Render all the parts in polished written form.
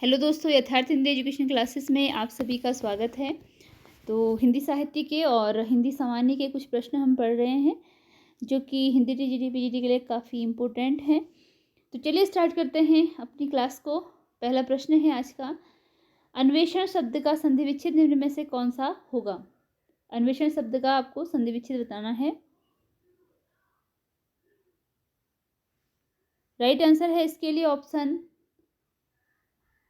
Hello दोस्तों, यथार्थ Hindi education classes में आप सभी का स्वागत है। तो हिंदी साहित्य के और हिंदी सामान्य के कुछ प्रश्न हम पढ़ रहे हैं जो कि हिंदी टीजीटी पीजीटी के लिए काफ़ी इम्पोर्टेंट हैं। तो चलिए स्टार्ट करते हैं अपनी क्लास को। पहला प्रश्न है आज का, अन्वेषण शब्द का संधि विच्छेद निम्न में से कौन सा होगा। अन्वेषण शब्द का आपको संधि विच्छेद बताना है। राइट आंसर है इसके लिए ऑप्शन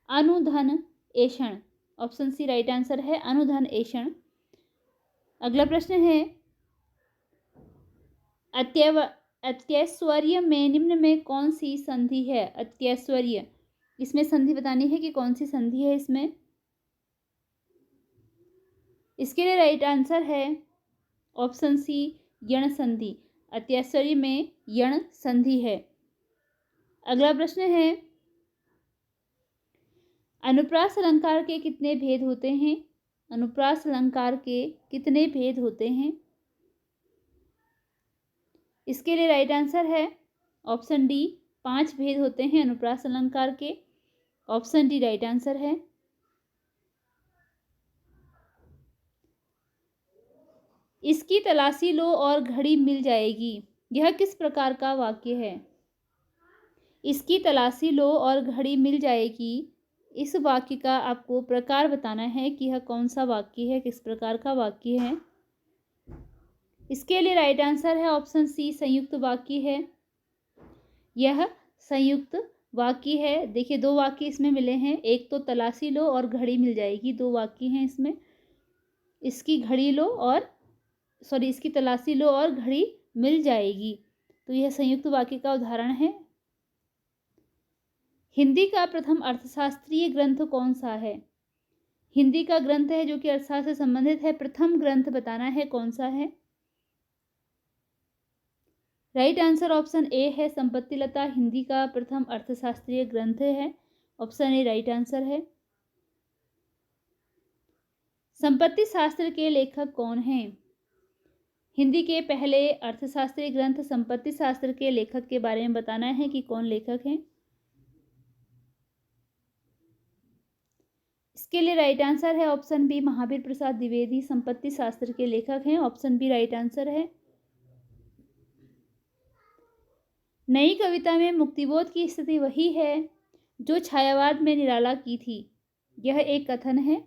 अनुधन ऐषण। ऑप्शन सी राइट आंसर है, अनुधन ऐषण। अगला प्रश्न है, अत्यैश्वर्य में निम्न में कौन सी संधि है। अत्यैश्वर्य, इसमें संधि बतानी है कि कौन सी संधि है इसमें। इसके लिए राइट आंसर है ऑप्शन सी यण संधि। अत्यैश्वर्य में यण संधि है। अगला प्रश्न है, अनुप्रास अलंकार के कितने भेद होते हैं। अनुप्रास अलंकार के कितने भेद होते हैं। इसके लिए राइट आंसर है ऑप्शन डी, 5 भेद होते हैं अनुप्रास अलंकार के। ऑप्शन डी राइट आंसर है। इसकी तलाशी लो और घड़ी मिल जाएगी, यह किस प्रकार का वाक्य है। इसकी तलाशी लो और घड़ी मिल जाएगी, इस वाक्य का आपको प्रकार बताना है कि यह कौन सा वाक्य है, किस प्रकार का वाक्य है। इसके लिए राइट आंसर है ऑप्शन सी, संयुक्त वाक्य है। यह संयुक्त वाक्य है। देखिए, 2 वाक्य इसमें मिले हैं, एक तो तलाशी लो और घड़ी मिल जाएगी, 2 वाक्य हैं इसमें। इसकी तलाशी लो और घड़ी मिल जाएगी, तो यह संयुक्त वाक्य का उदाहरण है। हिंदी का प्रथम अर्थशास्त्रीय ग्रंथ कौन सा है। हिंदी का ग्रंथ है जो कि अर्थशास्त्र से संबंधित है, प्रथम ग्रंथ बताना है कौन सा है। राइट आंसर ऑप्शन ए है, संपत्ति लता हिंदी का प्रथम अर्थशास्त्रीय ग्रंथ है। ऑप्शन ए राइट आंसर है। संपत्ति शास्त्र के लेखक कौन हैं। हिंदी के पहले अर्थशास्त्रीय ग्रंथ संपत्ति शास्त्र के लेखक के बारे में बताना है कि कौन लेखक हैं। इसके लिए राइट आंसर है ऑप्शन बी, महावीर प्रसाद द्विवेदी संपत्ति शास्त्र के लेखक हैं। ऑप्शन बी राइट आंसर है। नई कविता में मुक्तिबोध की स्थिति वही है जो छायावाद में निराला की थी, यह एक कथन है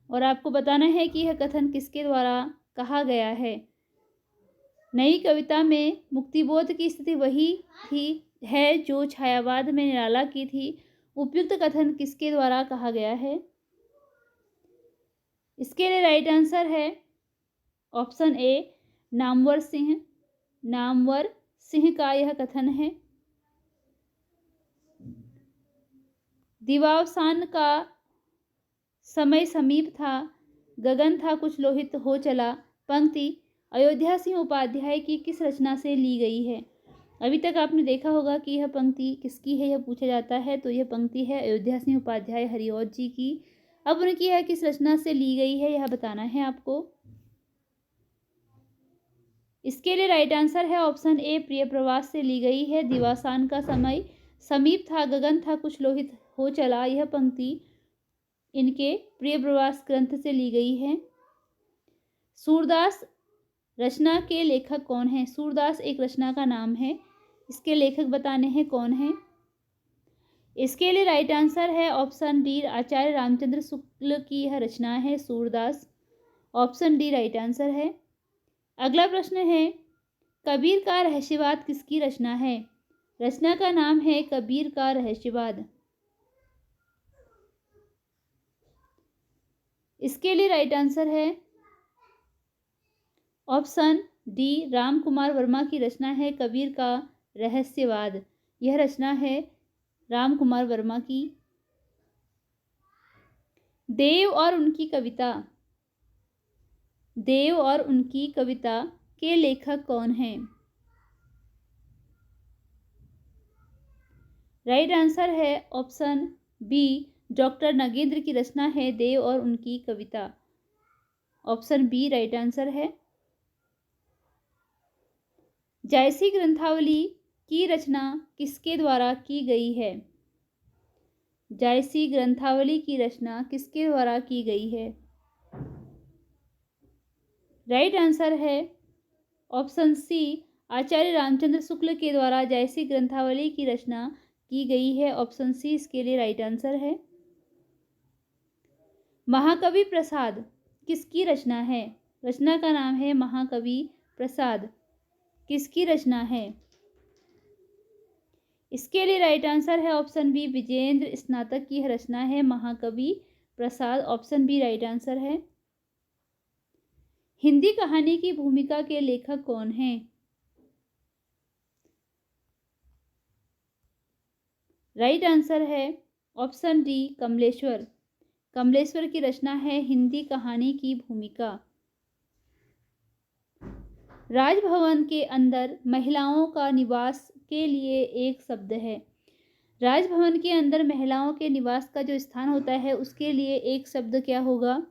और आपको बताना है कि यह कथन किसके द्वारा कहा गया है। नई कविता में मुक्तिबोध की स्थिति वही थी है जो छायावाद में निराला की थी, उपयुक्त कथन किसके द्वारा कहा गया है। इसके लिए राइट आंसर है ऑप्शन ए, नामवर सिंह। नामवर सिंह का यह कथन है। दिवावसान का समय समीप था, गगन था कुछ लोहित हो चला, पंक्ति अयोध्या सिंह उपाध्याय की किस रचना से ली गई है। अभी तक आपने देखा होगा कि यह पंक्ति किसकी है, यह पूछा जाता है, तो यह पंक्ति है अयोध्या सिंह उपाध्याय हरिऔध जी की। अब उनकी यह किस रचना से ली गई है, यह बताना है आपको। इसके लिए राइट आंसर है ऑप्शन ए, प्रिय प्रवास से ली गई है। दिवासान का समय समीप था, गगन था कुछ लोहित हो चला, यह पंक्ति इनके प्रिय प्रवास ग्रंथ से ली गई है। सूरदास रचना के लेखक कौन है। सूरदास एक रचना का नाम है, इसके लेखक बताने हैं कौन है। इसके लिए राइट आंसर है ऑप्शन डी, आचार्य रामचंद्र शुक्ल की यह रचना है Surdas. Option D right answer है। अगला प्रश्न है, कबीर का रहस्यवाद किसकी रचना है। रचना का नाम है कबीर का रहस्यवाद। इसके लिए राइट आंसर है ऑप्शन डी, राम कुमार वर्मा की रचना है कबीर का रहस्यवाद। यह रचना है राम कुमार वर्मा की। देव और उनकी कविता। देव और उनकी कविता के लेखक कौन हैं। राइट आंसर है ऑप्शन बी, डॉक्टर नगेंद्र की रचना है देव और उनकी कविता। ऑप्शन बी राइट आंसर है। जायसी ग्रंथावली की रचना किसके द्वारा की गई है। जायसी ग्रंथावली की रचना किसके द्वारा की गई है? राइट आंसर है ऑप्शन सी, आचार्य रामचंद्र शुक्ल के द्वारा जायसी ग्रंथावली की रचना की गई है। ऑप्शन सी इसके लिए राइट आंसर है। महाकवि प्रसाद किसकी रचना है? रचना का नाम है महाकवि प्रसाद। किसकी रचना है? इसके लिए राइट आंसर है ऑप्शन बी, विजेंद्र स्नातक की रचना है महाकवि प्रसाद। ऑप्शन बी राइट आंसर है। हिंदी कहानी की भूमिका के लेखक कौन हैं? राइट आंसर है ऑप्शन डी, कमलेश्वर। कमलेश्वर की रचना है हिंदी कहानी की भूमिका। राजभवन के अंदर महिलाओं का निवास के लिए एक शब्द है। राजभवन के अंदर महिलाओं के निवास का जो स्थान होता है उसके लिए एक शब्द क्या होगा?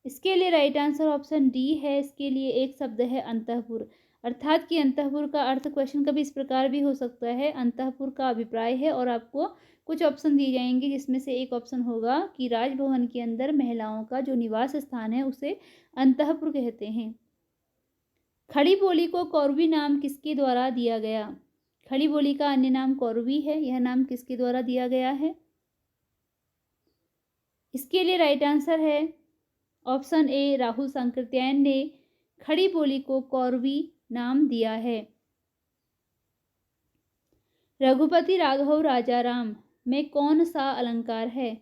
इसके लिए राइट आंसर ऑप्शन डी है। इसके लिए एक शब्द है अंतःपुर। अर्थात कि अंतःपुर का अर्थ क्वेश्चन कभी इस प्रकार भी हो सकता है, अंतःपुर का अभिप्राय है, और आपको कुछ ऑप्शन दिए जाएंगे जिसमें से एक ऑप्शन होगा कि राजभवन के अंदर महिलाओं का जो निवास स्थान है उसे अंतःपुर कहते हैं। खड़ी बोली को कौरवी नाम किसके द्वारा दिया गया? खड़ी बोली का अन्य नाम कौरवी है। यह नाम किसके द्वारा दिया गया है? इसके लिए राइट आंसर है ऑप्शन ए, राहुल सांकृत्यायन ने खड़ी बोली को कौरवी नाम दिया है। रघुपति राघव राजा राम में कौन सा अलंकार है?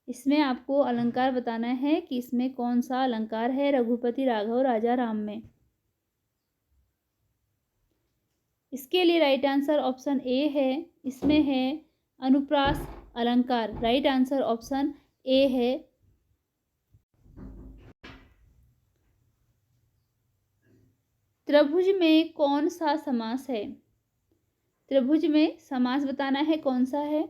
इसमें आपको अलंकार बताना है कि इसमें कौन सा अलंकार है रघुपति राघव राजा राम में। इसके लिए राइट आंसर ऑप्शन ए है। इसमें है अनुप्रास अलंकार। राइट आंसर ऑप्शन ए है। त्रिभुज में कौन सा समास है? त्रिभुज में समास बताना है कौन सा है?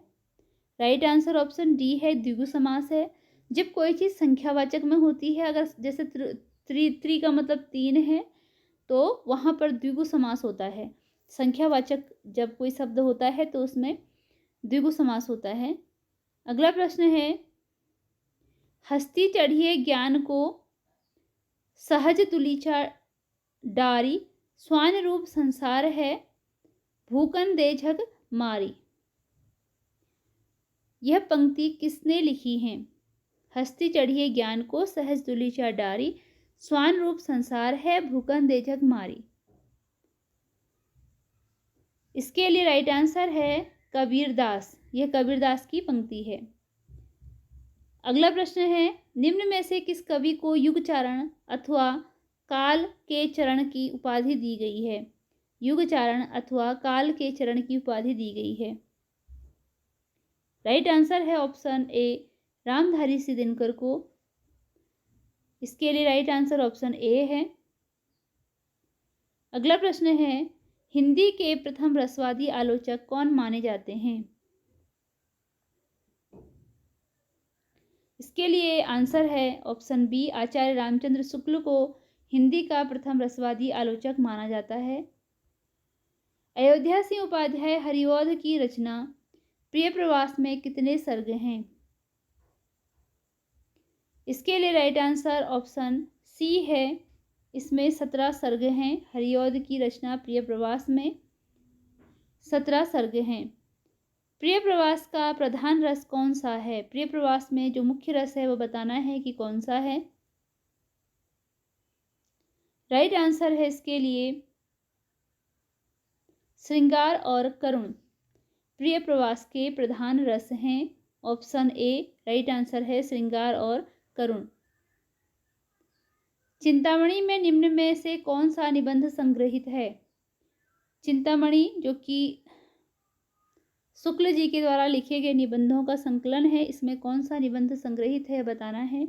राइट आंसर ऑप्शन डी है, द्विगु समास है। जब कोई चीज़ संख्यावाचक में होती है, अगर जैसे त्रि का मतलब 3 है तो वहाँ पर द्विगु समास होता है। संख्यावाचक जब कोई शब्द होता है तो उसमें द्विगु समास होता है। अगला प्रश्न है, हस्ती चढ़िए ज्ञान को सहज तुलीचा डारी, स्वान रूप संसार है भूकन दे झग मारी। यह पंक्ति किसने लिखी है? हस्ती चढ़िए ज्ञान को सहज तुलीचा डारी, स्वान रूप संसार है भूकन दे झग मारी। इसके लिए राइट आंसर है कबीरदास। यह कबीरदास की पंक्ति है। अगला प्रश्न है, निम्न में से किस कवि को युगचारण अथवा काल के चरण की उपाधि दी गई है? युगचारण अथवा काल के चरण की उपाधि दी गई है। राइट आंसर है ऑप्शन ए, रामधारी सिंह दिनकर को। इसके लिए राइट आंसर ऑप्शन ए है। अगला प्रश्न है, हिंदी के प्रथम रसवादी आलोचक कौन माने जाते हैं? इसके लिए आंसर है ऑप्शन बी, आचार्य रामचंद्र शुक्ल को हिंदी का प्रथम रसवादी आलोचक माना जाता है। अयोध्या सिंह उपाध्याय हरिऔध की रचना प्रिय प्रवास में कितने सर्ग हैं? इसके लिए राइट आंसर ऑप्शन सी है। इसमें 17 सर्ग हैं। हरिऔध की रचना प्रिय प्रवास में 17 सर्ग हैं। प्रिय प्रवास का प्रधान रस कौन सा है? प्रिय प्रवास में जो मुख्य रस है वो बताना है कि कौन सा है। राइट आंसर है इसके लिए श्रृंगार और करुण प्रिय प्रवास के प्रधान रस हैं। ऑप्शन ए राइट आंसर है, श्रृंगार और करुण। चिंतामणि में निम्न में से कौन सा निबंध संग्रहित है? चिंतामणि जो कि शुक्ल जी के द्वारा लिखे गए निबंधों का संकलन है, इसमें कौन सा निबंध संग्रहित है बताना है।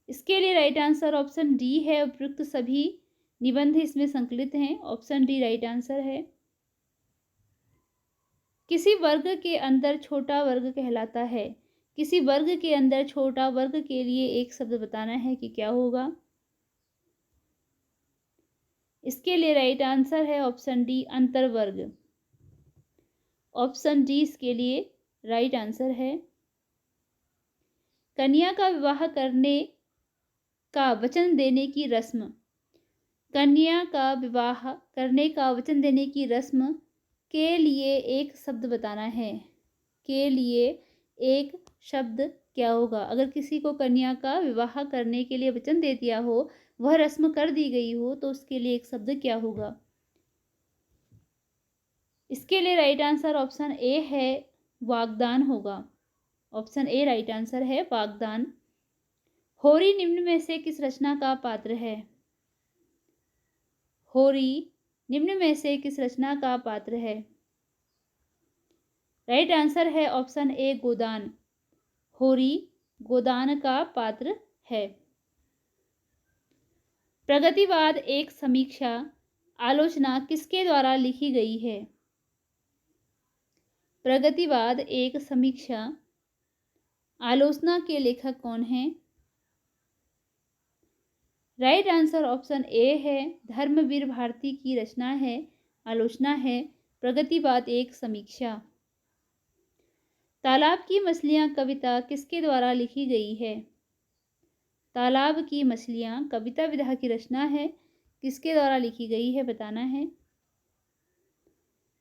इसके लिए राइट आंसर ऑप्शन डी है, उपयुक्त सभी निबंध इसमें संकलित हैं। ऑप्शन डी राइट आंसर है। किसी वर्ग के अंदर छोटा वर्ग कहलाता है। किसी वर्ग के अंदर छोटा वर्ग के लिए एक शब्द बताना है कि क्या होगा। इसके लिए राइट आंसर है ऑप्शन डी, अंतर्वर्ग। ऑप्शन डी इसके लिए राइट आंसर है। कन्या का विवाह करने का वचन देने की रस्म। कन्या का विवाह करने का वचन देने की रस्म के लिए एक शब्द बताना है। के लिए एक शब्द क्या होगा? अगर किसी को कन्या का विवाह करने के लिए वचन दे दिया हो, वह रस्म कर दी गई हो, तो उसके लिए एक शब्द क्या होगा? इसके लिए राइट आंसर ऑप्शन ए है, वागदान होगा। ऑप्शन ए राइट आंसर है, वागदान। होरी निम्न में से किस रचना का पात्र है? होरी निम्न में से किस रचना का पात्र है? राइट आंसर है ऑप्शन ए, गोदान। होरी गोदान का पात्र है। प्रगतिवाद एक समीक्षा आलोचना किसके द्वारा लिखी गई है? प्रगतिवाद एक समीक्षा आलोचना के लेखक कौन हैं? राइट आंसर ऑप्शन ए है, धर्मवीर भारती की रचना है, आलोचना है प्रगतिवाद एक समीक्षा। तालाब की मछलियां कविता किसके द्वारा लिखी गई है? तालाब की मछलियां कविता विधा की रचना है, किसके द्वारा लिखी गई है बताना है।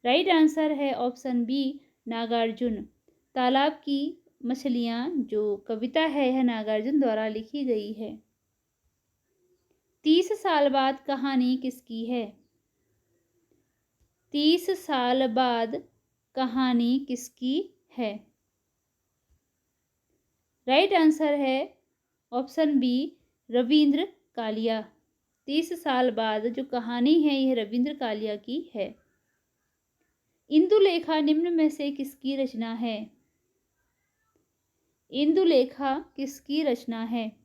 राइट आंसर है ऑप्शन बी, नागार्जुन। तालाब की मछलियां जो कविता है यह नागार्जुन द्वारा लिखी गई है। 30 साल बाद कहानी किसकी है? 30 साल बाद कहानी किसकी है? राइट आंसर है ऑप्शन बी, रविंद्र कालिया। 30 साल बाद जो कहानी है यह रविंद्र कालिया की है। इंदुलेखा निम्न में से किसकी रचना है? इंदुलेखा किसकी रचना है?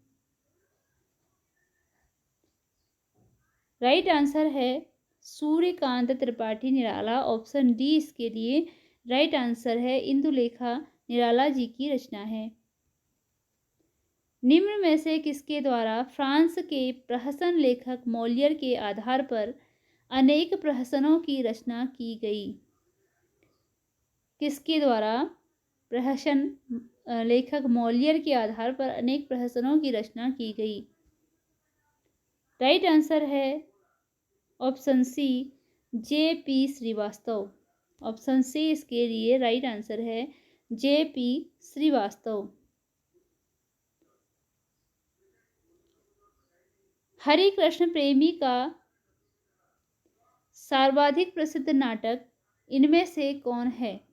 राइट आंसर है सूर्यकांत त्रिपाठी निराला। ऑप्शन डी इसके लिए राइट आंसर है, इंदुलेखा निराला जी की रचना है। निम्न में से किसके द्वारा फ्रांस के प्रहसन लेखक मॉलियर के आधार पर अनेक प्रहसनों की रचना की गई? किसके द्वारा प्रहसन लेखक मॉलियर के आधार पर अनेक प्रहसनों की रचना की गई? राइट आंसर है option C, JP. Srivastava. Option C इसके लिए राइट आंसर है, जे.पी. श्रीवास्तव। हरि कृष्ण प्रेमी का सर्वाधिक प्रसिद्ध नाटक इनमें से कौन है?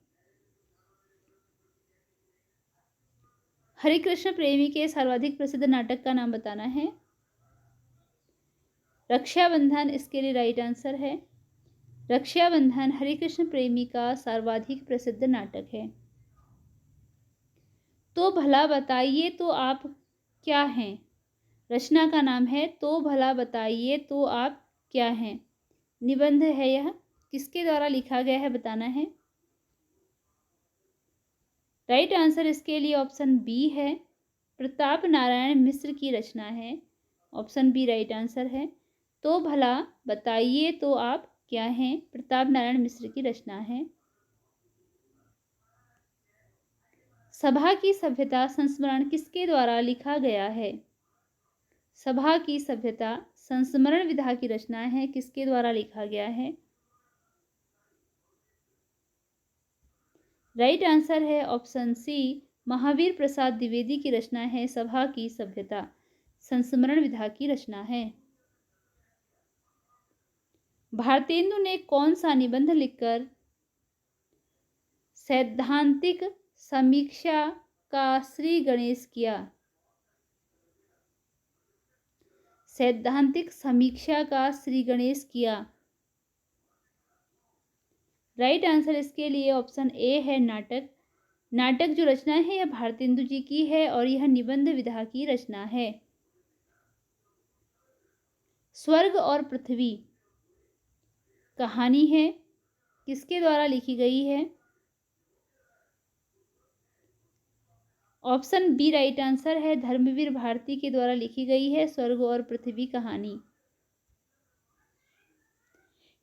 हरि कृष्ण प्रेमी के सर्वाधिक प्रसिद्ध नाटक का नाम बताना है। रक्षाबंधन इसके लिए राइट आंसर है। रक्षाबंधन हरि कृष्ण प्रेमी का सर्वाधिक प्रसिद्ध नाटक है। तो भला बताइए तो आप क्या हैं? रचना का नाम है तो भला बताइए तो आप क्या हैं। निबंध है यह, किसके द्वारा लिखा गया है बताना है। राइट आंसर इसके लिए ऑप्शन बी है, प्रताप नारायण मिश्र की रचना है। ऑप्शन बी राइट आंसर है। तो भला बताइए तो आप क्या हैं, प्रताप नारायण मिश्र की रचना है। सभा की सभ्यता संस्मरण किसके द्वारा लिखा गया है? सभा की सभ्यता संस्मरण विधा की रचना है, किसके द्वारा लिखा गया है? राइट आंसर है ऑप्शन सी, महावीर प्रसाद द्विवेदी की रचना है। सभा की सभ्यता संस्मरण विधा की रचना है। भारतेंदु ने कौन सा निबंध लिखकर सैद्धांतिक समीक्षा का श्री गणेश किया? सैद्धांतिक समीक्षा का श्री गणेश किया। राइट आंसर इसके लिए ऑप्शन ए है, नाटक। नाटक जो रचना है यह भारतेंदु जी की है और यह निबंध विधा की रचना है। स्वर्ग और पृथ्वी कहानी है, किसके द्वारा लिखी गई है? ऑप्शन बी राइट आंसर है, धर्मवीर भारती के द्वारा लिखी गई है स्वर्ग और पृथ्वी कहानी।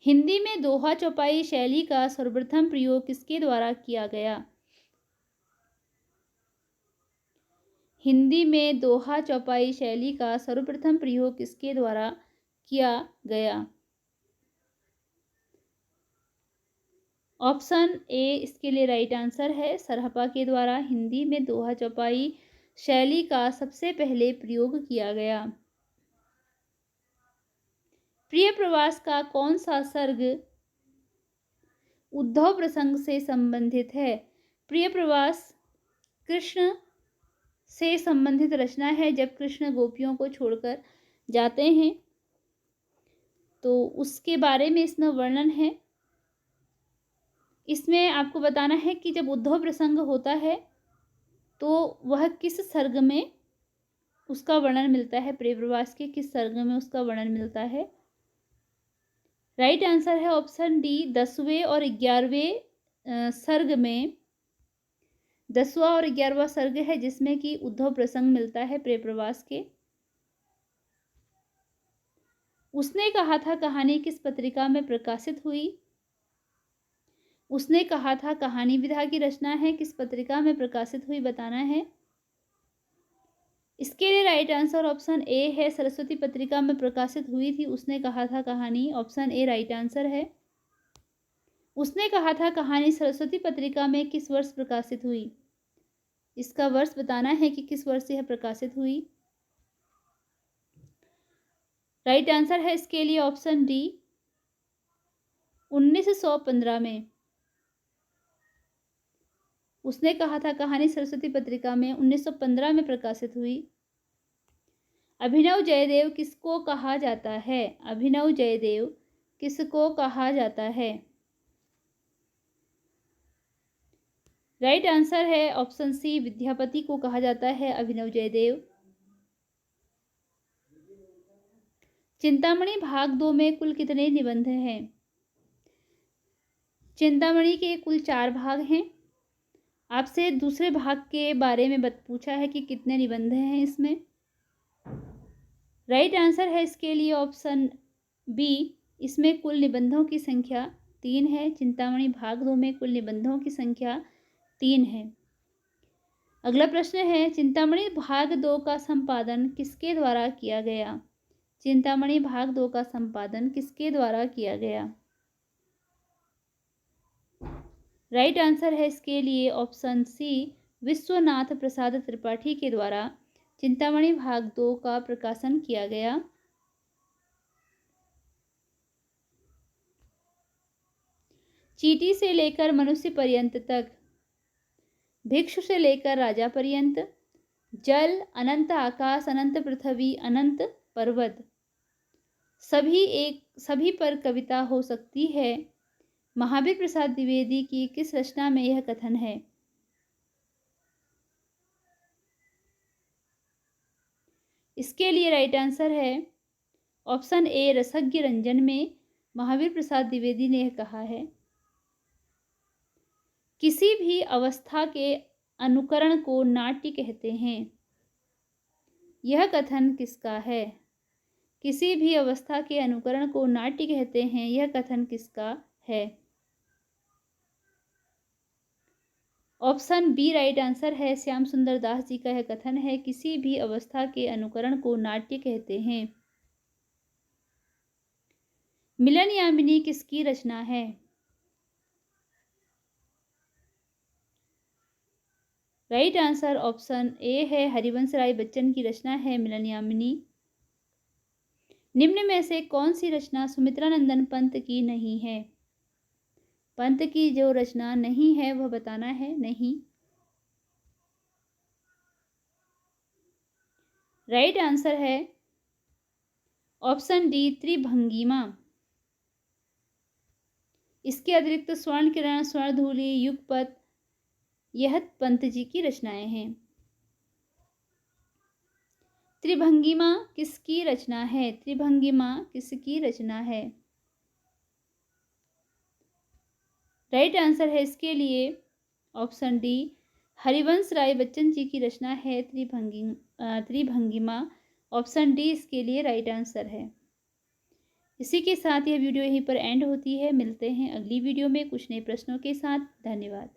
हिंदी में दोहा चौपाई शैली का सर्वप्रथम प्रयोग किसके द्वारा किया गया? हिंदी में दोहा चौपाई शैली का सर्वप्रथम प्रयोग किसके द्वारा किया गया? ऑप्शन ए इसके लिए राइट आंसर है, सरहपा के द्वारा हिंदी में दोहा चौपाई शैली का सबसे पहले प्रयोग किया गया। प्रिय प्रवास का कौन सा सर्ग उद्धव प्रसंग से संबंधित है? प्रिय प्रवास कृष्ण से संबंधित रचना है। जब कृष्ण गोपियों को छोड़कर जाते हैं तो उसके बारे में इसमें वर्णन है। इसमें आपको बताना है कि जब उद्धव प्रसंग होता है तो वह किस सर्ग में उसका वर्णन मिलता है, प्रिय प्रवास के किस सर्ग में उसका वर्णन मिलता है। राइट आंसर है ऑप्शन डी 10वें और 11वें सर्ग में। 10वां और 11वां सर्ग है जिसमें कि उद्धव प्रसंग मिलता है प्रिय प्रवास के। उसने कहा था कहानी किस पत्रिका में प्रकाशित हुई? उसने कहा था कहानी विधा की रचना है, किस पत्रिका में प्रकाशित हुई बताना है। इसके लिए राइट आंसर ऑप्शन ए है, सरस्वती पत्रिका में प्रकाशित हुई थी उसने कहा था कहानी। ऑप्शन ए राइट आंसर है। उसने कहा था कहानी सरस्वती पत्रिका में किस वर्ष प्रकाशित हुई? इसका वर्ष बताना है कि किस वर्ष यह प्रकाशित हुई। राइट आंसर है इसके लिए ऑप्शन डी 1915 में। उसने कहा था कहानी सरस्वती पत्रिका में 1915 में प्रकाशित हुई। अभिनव जयदेव किसको कहा जाता है? अभिनव जयदेव किसको कहा जाता है? राइट आंसर है ऑप्शन सी विद्यापति को कहा जाता है अभिनव जयदेव। चिंतामणि भाग 2 में कुल कितने निबंध हैं? चिंतामणि के कुल 4 भाग हैं। आपसे दूसरे भाग के बारे में पूछा है कि कितने निबंध हैं इसमें। राइट आंसर है इसके लिए ऑप्शन बी, इसमें कुल निबंधों की संख्या 3 है। चिंतामणि भाग 2 में कुल निबंधों की संख्या 3 है। अगला प्रश्न है चिंतामणि भाग 2 का संपादन किसके द्वारा किया गया? चिंतामणि भाग 2 का संपादन किसके द्वारा किया गया? राइट आंसर है इसके लिए ऑप्शन सी विश्वनाथ प्रसाद त्रिपाठी के द्वारा चिंतामणि भाग 2 का प्रकाशन किया गया। चींटी से लेकर मनुष्य पर्यंत तक, भिक्षु से लेकर राजा पर्यंत, जल, अनंत आकाश, अनंत पृथ्वी, अनंत पर्वत, सभी पर कविता हो सकती है। महावीर प्रसाद द्विवेदी की किस रचना में यह कथन है? इसके लिए राइट आंसर है ऑप्शन ए रसज्ञ रंजन में महावीर प्रसाद द्विवेदी ने यह कहा है। किसी भी अवस्था के अनुकरण को नाट्य कहते हैं। यह कथन किसका है? किसी भी अवस्था के अनुकरण को नाट्य कहते हैं, यह कथन किसका है? ऑप्शन बी राइट आंसर है, श्याम सुंदर दास जी का यह कथन है, किसी भी अवस्था के अनुकरण को नाट्य कहते हैं। मिलन यामिनी किसकी रचना है? राइट आंसर ऑप्शन ए है, हरिवंश राय बच्चन की रचना है मिलन यामिनी। निम्न में से कौन सी रचना सुमित्रानंदन पंत की नहीं है? पंत की जो रचना नहीं है वह बताना है। नहीं। राइट आंसर है ऑप्शन डी त्रिभंगिमा। इसके अतिरिक्त स्वर्ण किरण, स्वर्ण धूलि, युगपत यह पंत जी की रचनाएं हैं। त्रिभंगिमा किसकी रचना है? त्रिभंगिमा किसकी रचना है? राइट आंसर है इसके लिए ऑप्शन डी हरिवंश राय बच्चन जी की रचना है त्रिभंगिमा। ऑप्शन डी इसके लिए राइट आंसर है। इसी के साथ यह वीडियो यहीं पर एंड होती है। मिलते हैं अगली वीडियो में कुछ नए प्रश्नों के साथ। धन्यवाद।